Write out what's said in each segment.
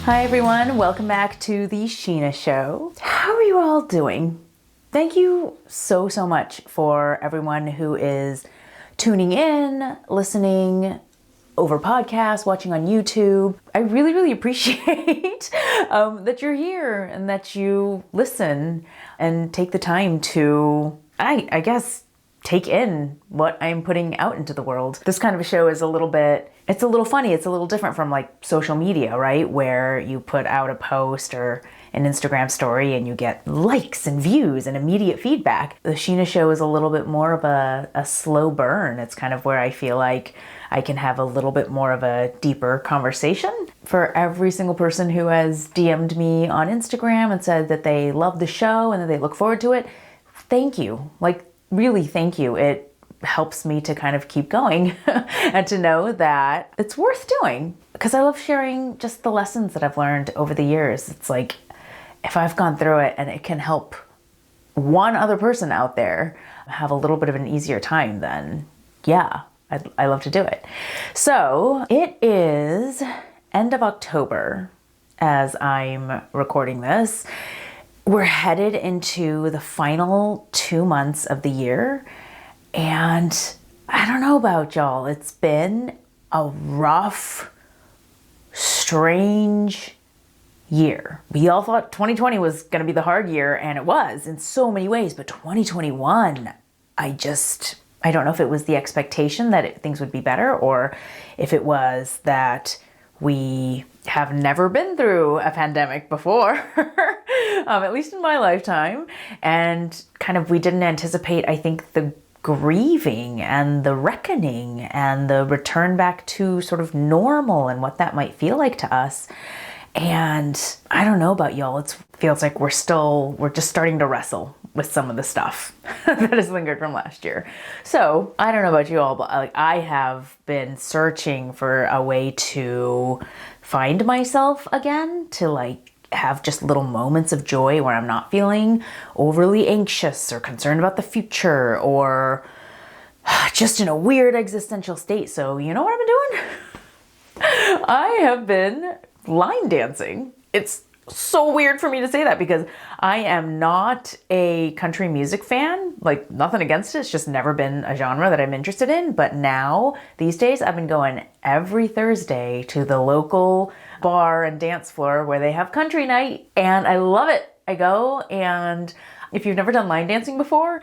Hi everyone, welcome back to the Shinah Show. How are you all doing? Thank you so much for everyone who is tuning in, listening over podcasts, watching on YouTube. I really appreciate that you're here and that you listen and take the time to, I guess, take in what I'm putting out into the world. This kind of a show is it's a little funny. It's a little different from like social media, right? Where you put out a post or an Instagram story and you get likes and views and immediate feedback. The Shinah Show is a little bit more of a slow burn. It's kind of where I feel like I can have a little bit more of a deeper conversation. For every single person who has DM'd me on Instagram and said that they love the show and that they look forward to it, thank you. Like, really, thank you. It helps me to kind of keep going and to know that it's worth doing because I love sharing just the lessons that I've learned over the years. It's like, if I've gone through it and it can help one other person out there have a little bit of an easier time, then yeah, I love to do it. So it is end of October as I'm recording this. We're headed into the final 2 months of the year, and I don't know about y'all. It's been a rough, strange year. We all thought 2020 was going to be the hard year, and it was in so many ways, but 2021, I don't know if it was the expectation that things would be better, or if it was that we have never been through a pandemic before, at least in my lifetime. And kind of we didn't anticipate, I think, the grieving and the reckoning and the return back to sort of normal and what that might feel like to us. And I don't know about y'all, it feels like we're just starting to wrestle with some of the stuff that has lingered from last year. So I don't know about you all, but I have been searching for a way to find myself again, to have just little moments of joy where I'm not feeling overly anxious or concerned about the future or just in a weird existential state. So you know what I've been doing? I have been line dancing. It's so weird for me to say that because I am not a country music fan. Like, nothing against it. It's just never been a genre that I'm interested in. But now, these days, I've been going every Thursday to the local bar and dance floor where they have country night, and I love it. I go, and if you've never done line dancing before,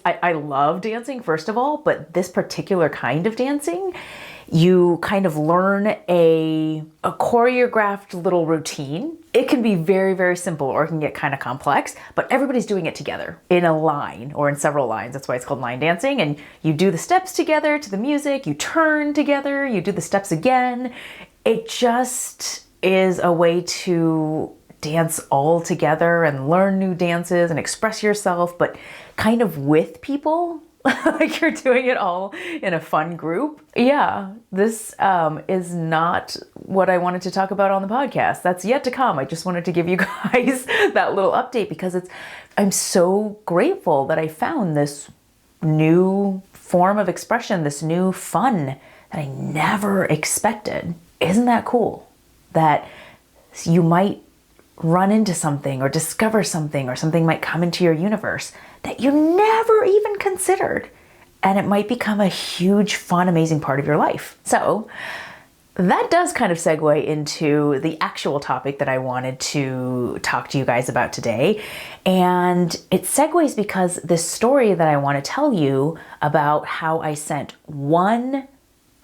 I love dancing, first of all, but this particular kind of dancing, you kind of learn a choreographed little routine. It can be very simple, or it can get kind of complex, but everybody's doing it together in a line or in several lines. That's why it's called line dancing. And you do the steps together to the music, you turn together, you do the steps again. It just is a way to dance all together and learn new dances and express yourself, but kind of with people. Like you're doing it all in a fun group. Yeah, this is not what I wanted to talk about on the podcast. That's yet to come. I just wanted to give you guys that little update because I'm so grateful that I found this new form of expression, this new fun that I never expected. Isn't that cool? That you might run into something or discover something, or something might come into your universe that you never even considered, and it might become a huge, fun, amazing part of your life. So that does kind of segue into the actual topic that I wanted to talk to you guys about today. And it segues because this story that I want to tell you about how I sent one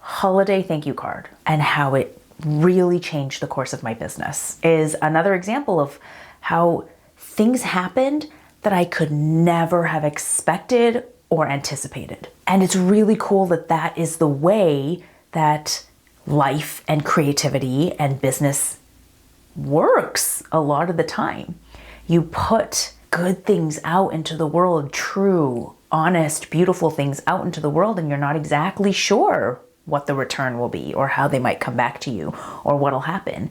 holiday thank you card and how it really changed the course of my business is another example of how things happened that I could never have expected or anticipated. And it's really cool that that is the way that life and creativity and business works a lot of the time. You put good things out into the world, true, honest, beautiful things out into the world, and you're not exactly sure what the return will be or how they might come back to you or what'll happen.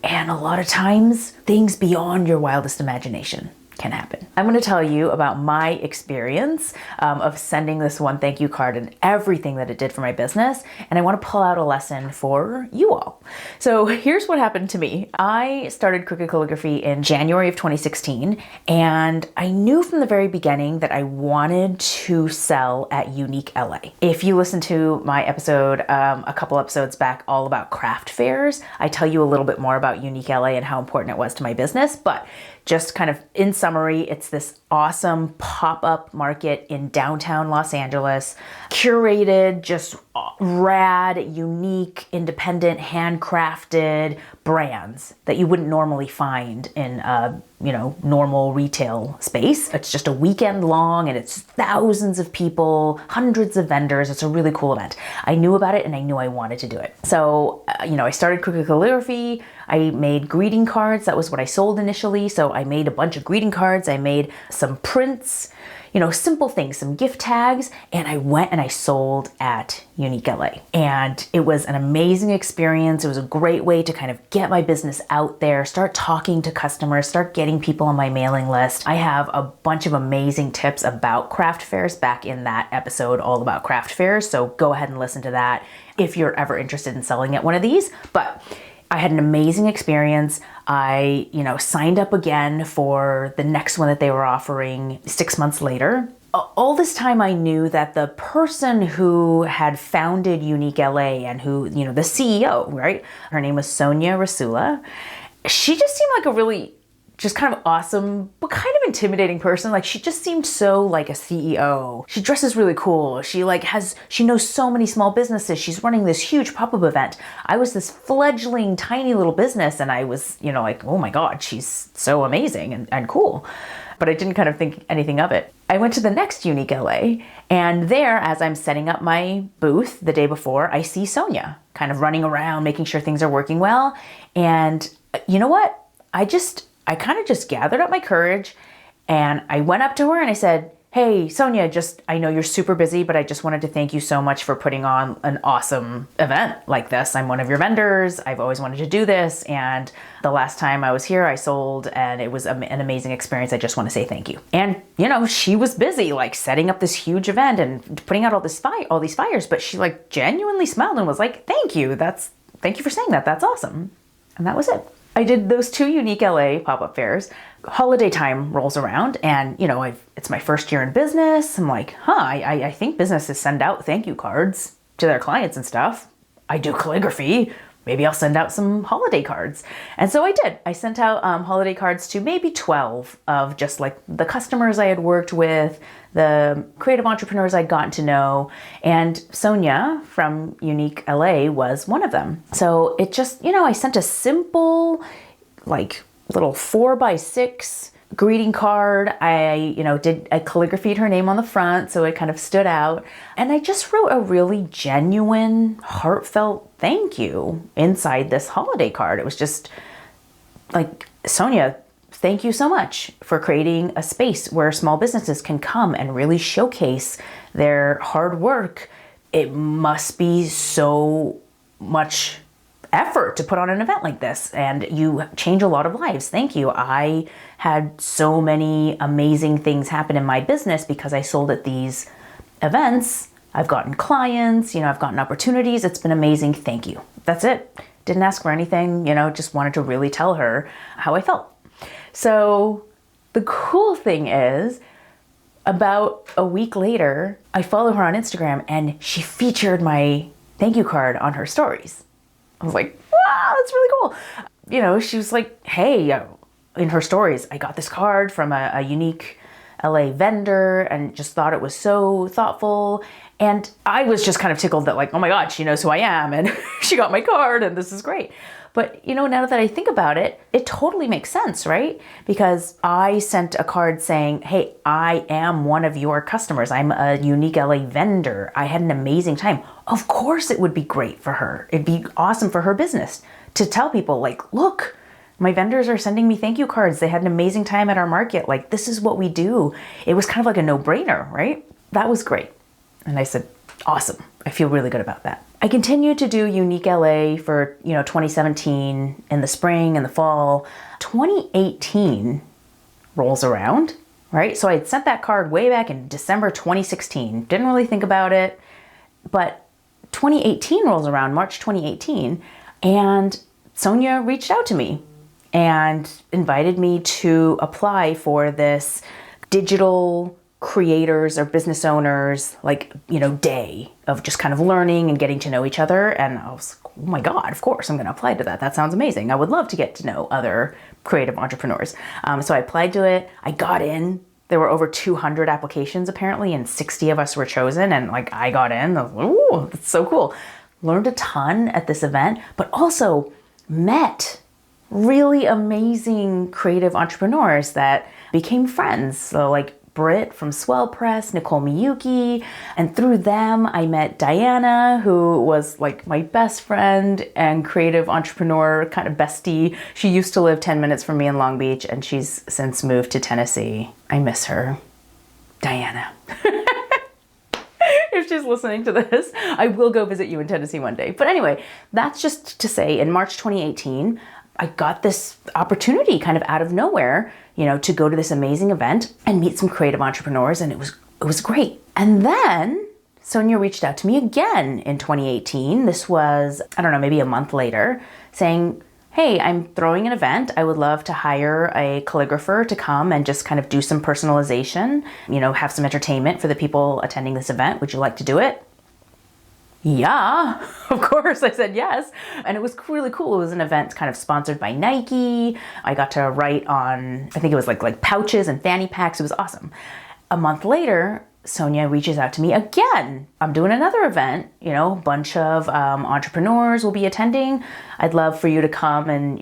And a lot of times, things beyond your wildest imagination can happen. I'm going to tell you about my experience of sending this one thank you card and everything that it did for my business. And I want to pull out a lesson for you all. So here's what happened to me. I started Crooked Calligraphy in January of 2016, and I knew from the very beginning that I wanted to sell at Unique LA. If you listen to my episode a couple episodes back all about craft fairs, I tell you a little bit more about Unique LA and how important it was to my business, but just kind of in summary, it's this awesome pop-up market in downtown Los Angeles, curated, just rad, unique, independent, handcrafted brands that you wouldn't normally find in a, normal retail space. It's just a weekend long and it's thousands of people, hundreds of vendors. It's a really cool event. I knew about it and I knew I wanted to do it. So, I started Crooked Calligraphy. I made greeting cards. That was what I sold initially. So I made a bunch of greeting cards. I made some prints, simple things, some gift tags, and I went and I sold at Unique LA. And it was an amazing experience. It was a great way to kind of get my business out there, start talking to customers, start getting people on my mailing list. I have a bunch of amazing tips about craft fairs back in that episode all about craft fairs. So go ahead and listen to that if you're ever interested in selling at one of these. But I had an amazing experience. I, signed up again for the next one that they were offering 6 months later. All this time I knew that the person who had founded Unique LA and who, the CEO, right? Her name was Sonia Rasula. She just seemed like a really just kind of awesome, but kind of intimidating person. Like she just seemed so like a CEO. She dresses really cool. She knows so many small businesses. She's running this huge pop-up event. I was this fledgling tiny little business and I was, like, oh my God, she's so amazing and cool. But I didn't kind of think anything of it. I went to the next Unique LA and there, as I'm setting up my booth the day before, I see Sonia kind of running around, making sure things are working well. And you know what? I kind of just gathered up my courage and I went up to her and I said, hey, Sonia, I know you're super busy, but I just wanted to thank you so much for putting on an awesome event like this. I'm one of your vendors. I've always wanted to do this. And the last time I was here, I sold and it was an amazing experience. I just want to say thank you. And, she was busy like setting up this huge event and putting out all these fires, but she like genuinely smiled and was like, thank you. Thank you for saying that. That's awesome. And that was it. I did those 2 Unique LA pop-up fairs. Holiday time rolls around and, it's my first year in business. I'm like, I think businesses send out thank you cards to their clients and stuff. I do calligraphy. Maybe I'll send out some holiday cards. And so I did. I sent out holiday cards to maybe 12 of just like the customers I had worked with, the creative entrepreneurs I'd gotten to know, and Sonia from Unique LA was one of them. So it just, I sent a simple, like little 4x6 greeting card. I calligraphied her name on the front, so it kind of stood out. And I just wrote a really genuine, heartfelt thank you inside this holiday card. It was just like, Sonia, thank you so much for creating a space where small businesses can come and really showcase their hard work. It must be so much effort to put on an event like this, and you change a lot of lives. Thank you. I had so many amazing things happen in my business because I sold at these events. I've gotten clients, I've gotten opportunities. It's been amazing. Thank you. That's it. Didn't ask for anything, just wanted to really tell her how I felt. So the cool thing is, about a week later, I follow her on Instagram and she featured my thank you card on her stories. I was like, wow, that's really cool. She was like, hey, in her stories, I got this card from a Unique LA vendor and just thought it was so thoughtful. And I was just kind of tickled that like, oh my God, she knows who I am and she got my card and this is great. But now that I think about it, it totally makes sense, right? Because I sent a card saying, hey, I am one of your customers. I'm a Unique LA vendor. I had an amazing time. Of course it would be great for her. It'd be awesome for her business to tell people like, look, my vendors are sending me thank you cards. They had an amazing time at our market. Like, this is what we do. It was kind of like a no-brainer, right? That was great. And I said, awesome. I feel really good about that. I continued to do Unique LA for, 2017 in the spring and the fall. 2018 rolls around, right? So I had sent that card way back in December 2016. Didn't really think about it. But 2018 rolls around, March 2018. And Sonia reached out to me and invited me to apply for this digital creators or business owners, like, day of just kind of learning and getting to know each other. And I was like, oh my God, of course I'm going to apply to that. That sounds amazing. I would love to get to know other creative entrepreneurs. So I applied to it. I got in. There were over 200 applications apparently, and 60 of us were chosen. And like, I got in. I was like, ooh, that's so cool. Learned a ton at this event, but also met really amazing creative entrepreneurs that became friends. So like Britt from Swell Press, Nicole Miyuki, and through them I met Diana, who was like my best friend and creative entrepreneur kind of bestie. She used to live 10 minutes from me in Long Beach, and she's since moved to Tennessee. I miss her. Diana. If she's listening to this, I will go visit you in Tennessee one day. But anyway, that's just to say, in March 2018, I got this opportunity kind of out of nowhere, to go to this amazing event and meet some creative entrepreneurs, and it was great. And then Sonia reached out to me again in 2018. This was, I don't know, maybe a month later, saying, hey, I'm throwing an event. I would love to hire a calligrapher to come and just kind of do some personalization, have some entertainment for the people attending this event. Would you like to do it? Yeah, of course, I said yes. And it was really cool. It was an event kind of sponsored by Nike. I got to write on, I think it was like pouches and fanny packs. It was awesome. A month later, Sonia reaches out to me again. I'm doing another event, a bunch of entrepreneurs will be attending. I'd love for you to come and,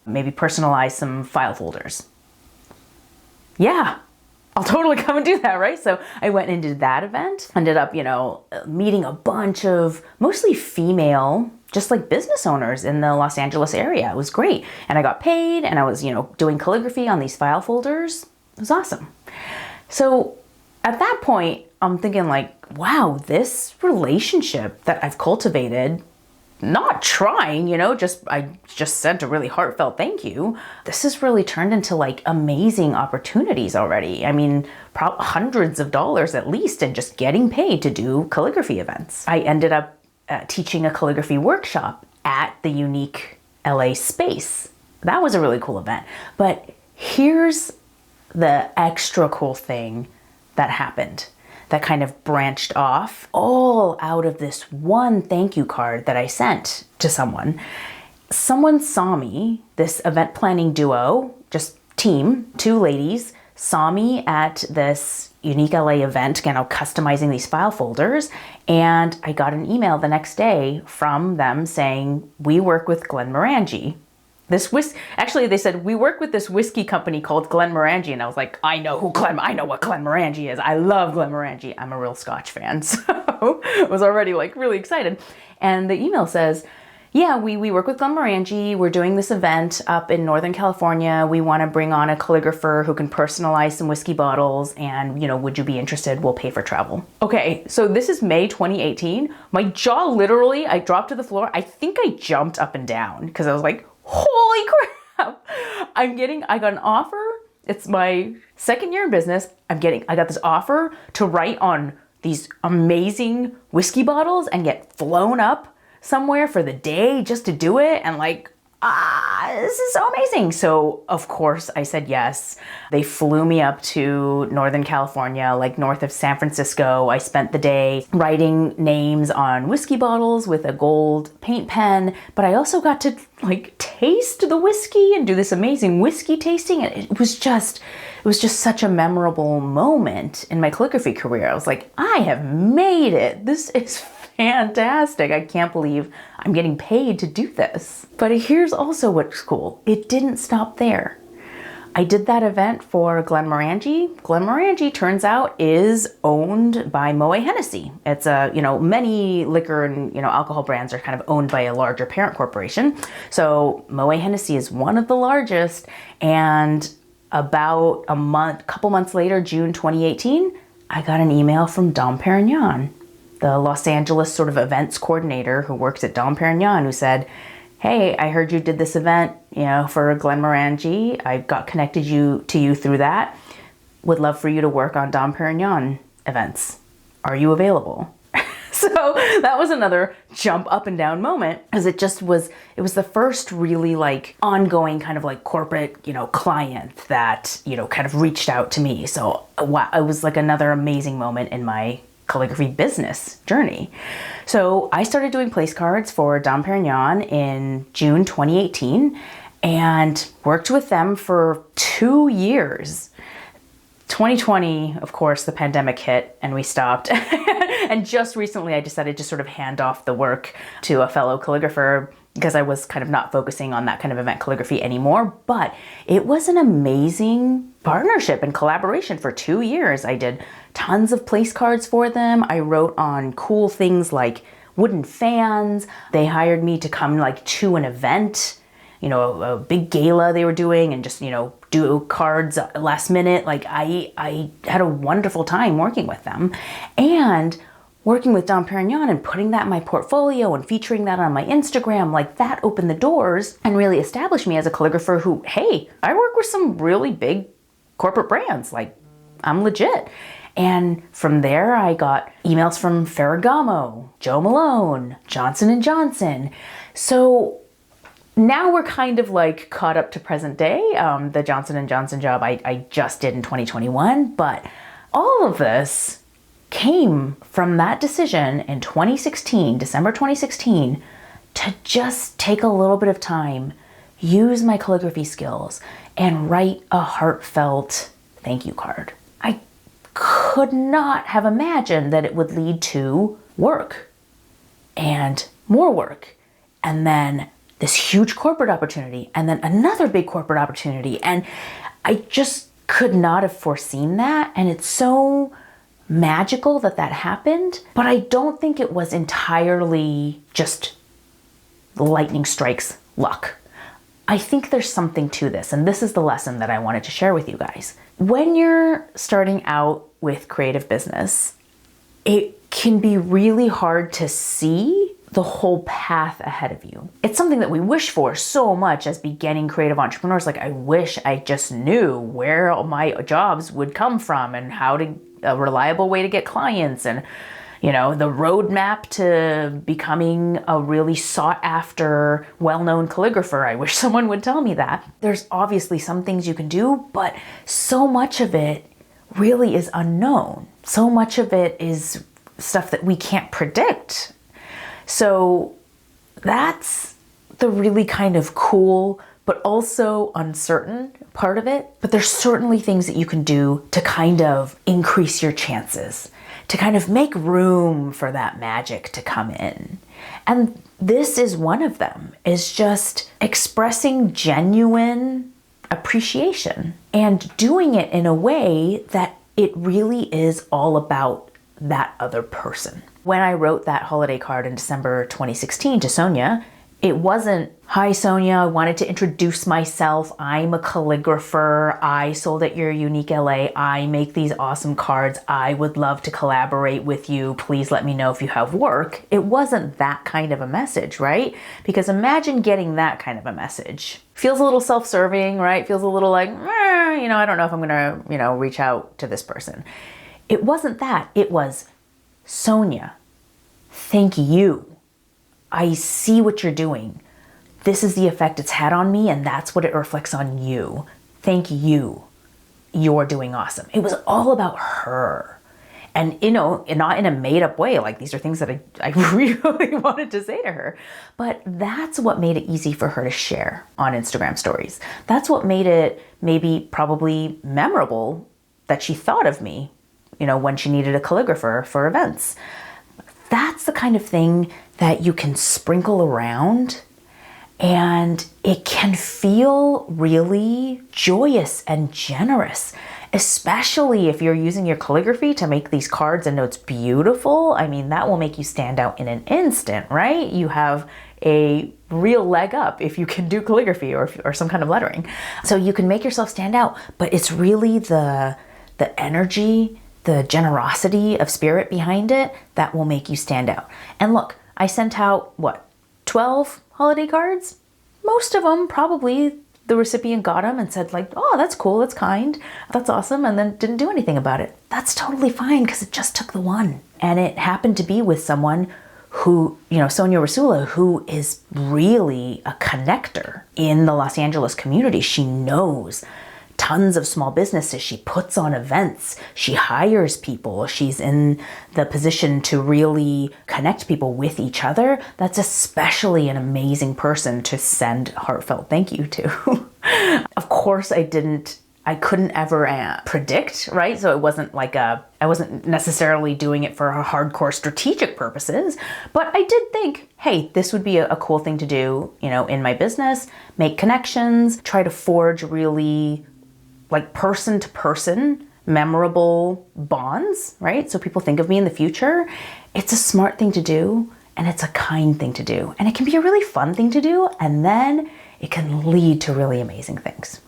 maybe personalize some file folders. Yeah. I'll totally come and do that, right? So I went and did that event. Ended up, meeting a bunch of mostly female, just like business owners in the Los Angeles area. It was great. And I got paid, and I was, doing calligraphy on these file folders. It was awesome. So at that point, I'm thinking like, wow, this relationship that I've cultivated, not trying, I just sent a really heartfelt thank you. This has really turned into like amazing opportunities already. I mean, hundreds of dollars at least, and just getting paid to do calligraphy events. I ended up teaching a calligraphy workshop at the unique LA space. That was a really cool event. But here's the extra cool thing that happened, that kind of branched off all out of this one thank you card that I sent to someone. Someone saw me, this event planning duo, just team, 2 ladies, saw me at this unique LA event, customizing these file folders. And I got an email the next day from them saying, we work with Glenmorangie. Actually, they said, we work with this whiskey company called Glenmorangie. And I was like, I know what Glenmorangie is. I love Glenmorangie. I'm a real Scotch fan. So I was already like really excited. And the email says, yeah, we work with Glenmorangie. We're doing this event up in Northern California. We want to bring on a calligrapher who can personalize some whiskey bottles. And, would you be interested? We'll pay for travel. Okay, so this is May 2018. My jaw literally, I dropped to the floor. I think I jumped up and down because I was like, holy crap. I got an offer. It's my second year in business. I got this offer to write on these amazing whiskey bottles and get flown up somewhere for the day just to do it. And like, this is so amazing. So of course I said yes. They flew me up to Northern California, like north of San Francisco. I spent the day writing names on whiskey bottles with a gold paint pen, but I also got to like taste the whiskey and do this amazing whiskey tasting. And it was just such a memorable moment in my calligraphy career. I was like, I have made it. This is fantastic. I can't believe I'm getting paid to do this. But here's also what's cool. It didn't stop there. I did that event for Glenmorangie. Glenmorangie, turns out, is owned by Moet Hennessy. It's many liquor and, alcohol brands are kind of owned by a larger parent corporation. So Moet Hennessy is one of the largest. And about couple months later, June 2018, I got an email from Dom Perignon, the Los Angeles sort of events coordinator who works at Dom Perignon, who said, hey, I heard you did this event, for Glenmorangie. I got connected to you through that. Would love for you to work on Dom Perignon events. Are you available? So that was another jump up and down moment, because it was the first really like ongoing kind of like corporate, client that, kind of reached out to me. So wow, it was like another amazing moment in my calligraphy business journey. So I started doing place cards for Dom Perignon in June 2018 and worked with them for 2 years. 2020, of course, the pandemic hit and we stopped. And just recently I decided to sort of hand off the work to a fellow calligrapher because I was kind of not focusing on that kind of event calligraphy anymore. But it was an amazing partnership and collaboration for 2 years. I did tons of place cards for them. I wrote on cool things like wooden fans. They hired me to come like to an event, a big gala they were doing, and just, do cards last minute. Like I had a wonderful time working with them, and working with Dom Perignon and putting that in my portfolio and featuring that on my Instagram, like that opened the doors and really established me as a calligrapher who, hey, I work with some really big corporate brands. Like I'm legit. And from there, I got emails from Ferragamo, Jo Malone, Johnson & Johnson. So now we're kind of like caught up to present day. The Johnson & Johnson job I just did in 2021, but all of this came from that decision in 2016, December 2016, to just take a little bit of time, use my calligraphy skills, and write a heartfelt thank you card. I could not have imagined that it would lead to work and more work, and then this huge corporate opportunity, and then another big corporate opportunity. And I just could not have foreseen that. And it's so magical that happened, but I don't think it was entirely just lightning strikes luck. I think there's something to this, and this is the lesson that I wanted to share with you guys. When you're starting out with creative business, it can be really hard to see the whole path ahead of you. It's something that we wish for so much as beginning creative entrepreneurs. Like, I wish I just knew where all my jobs would come from and how to a reliable way to get clients, and the roadmap to becoming a really sought after, well-known calligrapher. I wish someone would tell me that. There's obviously some things you can do, but so much of it really is unknown. So much of it is stuff that we can't predict. So that's the really kind of cool, but also uncertain part of it. But there's certainly things that you can do to kind of increase your chances, to kind of make room for that magic to come in. And this is one of them, is just expressing genuine appreciation and doing it in a way that it really is all about that other person. When I wrote that holiday card in December 2016 to Sonia, it wasn't, "Hi Sonia, I wanted to introduce myself. I'm a calligrapher. I sold at your Unique LA. I make these awesome cards. I would love to collaborate with you. Please let me know if you have work." It wasn't that kind of a message, right? Because imagine getting that kind of a message. Feels a little self-serving, right? Feels a little like, I don't know if I'm gonna, reach out to this person. It wasn't that. It was, "Sonia, thank you. I see what you're doing. This is the effect it's had on me, and that's what it reflects on you. Thank you. You're doing awesome." It was all about her. And, not in a made-up way. Like, these are things that I really wanted to say to her. But that's what made it easy for her to share on Instagram stories. That's what made it probably memorable that she thought of me, when she needed a calligrapher for events. That's the kind of thing that you can sprinkle around, and it can feel really joyous and generous, especially if you're using your calligraphy to make these cards and notes beautiful. I mean, that will make you stand out in an instant, right? You have a real leg up if you can do calligraphy or some kind of lettering. So you can make yourself stand out, but it's really the energy, the generosity of spirit behind it that will make you stand out. And look, I sent out, 12 holiday cards? Most of them, probably the recipient got them and said like, "Oh, that's cool, that's kind, that's awesome," and then didn't do anything about it. That's totally fine, because it just took the one. And it happened to be with someone who, Sonia Rasula, who is really a connector in the Los Angeles community. She knows tons of small businesses. She puts on events. She hires people. She's in the position to really connect people with each other. That's especially an amazing person to send heartfelt thank you to. Of course, I couldn't ever predict, right? So it wasn't I wasn't necessarily doing it for hardcore strategic purposes, but I did think, hey, this would be a cool thing to do, in my business, make connections, try to forge really person to person memorable bonds, right? So people think of me in the future. It's a smart thing to do, and it's a kind thing to do, and it can be a really fun thing to do, and then it can lead to really amazing things.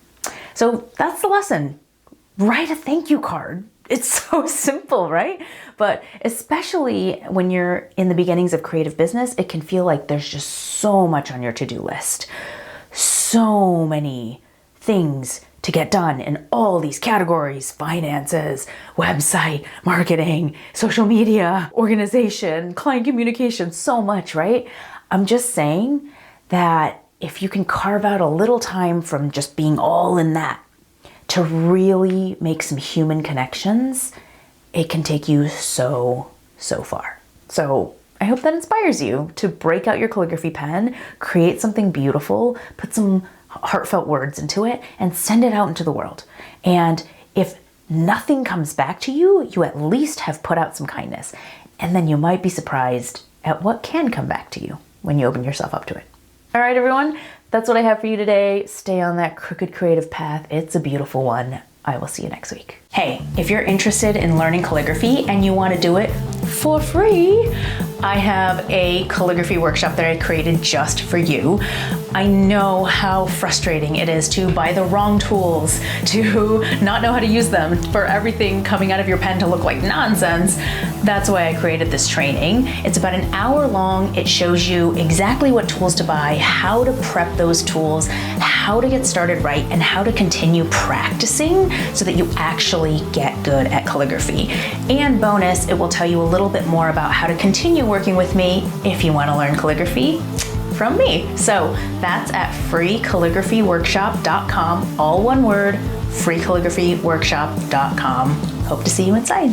So that's the lesson. Write a thank you card. It's so simple, right? But especially when you're in the beginnings of creative business, it can feel like there's just so much on your to-do list. So many things to get done in all these categories: finances, website, marketing, social media, organization, client communication, so much, right? I'm just saying that if you can carve out a little time from just being all in that to really make some human connections, it can take you so far. So I hope that inspires you to break out your calligraphy pen, create something beautiful, put some heartfelt words into it, and send it out into the world. And if nothing comes back to you, you at least have put out some kindness. And then you might be surprised at what can come back to you when you open yourself up to it. All right, everyone, that's what I have for you today. Stay on that crooked creative path. It's a beautiful one. I will see you next week. Hey, if you're interested in learning calligraphy and you want to do it for free, I have a calligraphy workshop that I created just for you. I know how frustrating it is to buy the wrong tools, to not know how to use them, for everything coming out of your pen to look like nonsense. That's why I created this training. It's about an hour long. It shows you exactly what tools to buy, how to prep those tools, how to get started right, and how to continue practicing so that you actually get good at calligraphy. And bonus, it will tell you a little bit more about how to continue working with me if you want to learn calligraphy from me. So that's at freecalligraphyworkshop.com, all one word, freecalligraphyworkshop.com. Hope to see you inside.